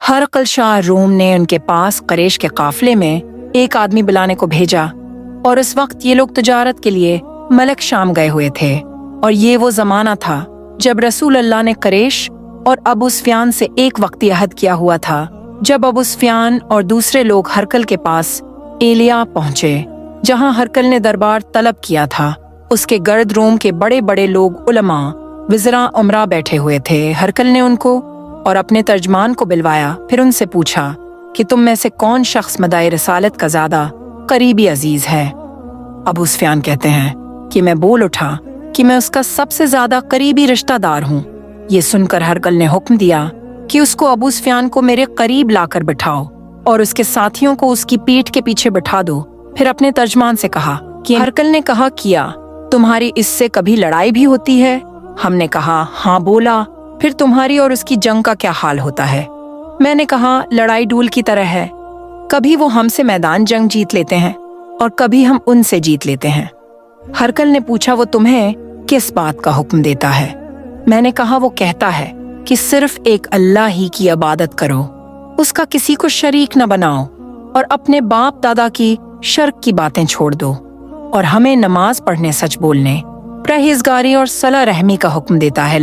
हरकल Shah room ने उनके पास कुरैश के काफिले में एक आदमी बुलाने को भेजा, और उस वक्त ये लोग तिजारत के लिए मलक शाम गए हुए थे। और ये वो जमाना था जब रसूल अल्लाह ने कुरैश और अबू सुफियान से एक वक्ती अहद किया हुआ था। जब अबू सुफियान और दूसरे लोग हरकल के पास एलिया पहुंचे, जहां हरकल ने दरबार तलब किया था, उसके गर्द रूम के बड़े बड़े लोग, उलमा, विज़रा, उमरा बैठे हुए थे। हरकल ने उनको और अपने तर्जमान को बुलवाया, फिर उनसे पूछा कि तुम में से कौन शख्स मदाए रसालत का ज्यादा करीबी अजीज है। अबू सुफियान कहते हैं कि मैं बोल उठा कि मैं उसका सबसे ज्यादा करीबी रिश्तेदार हूँ। ये सुनकर हरकल ने हुक्म दिया कि उसको अबू सुफियान को मेरे करीब लाकर बिठाओ और उसके साथियों को उसकी पीठ के पीछे बिठा दो। फिर अपने तर्जमान से कहा कि हरकल ने कहा, किया तुम्हारी इससे कभी लड़ाई भी होती है? हमने कहा हाँ। बोला, फिर तुम्हारी और उसकी जंग का क्या हाल होता है? मैंने कहा लड़ाई डूल की तरह है, कभी वो हमसे मैदान जंग जीत लेते हैं और कभी हम उनसे जीत लेते हैं। हरकल ने पूछा, वो तुम्हें किस बात का हुक्म देता है? मैंने कहा वो कहता है कि सिर्फ एक अल्लाह ही की इबादत करो, उसका किसी को शरीक न बनाओ और अपने बाप दादा की शर्क की बातें छोड़ दो, और हमें नमाज पढ़ने, सच बोलने, परहेजगारी और सला रहमी का हुक्म देता है।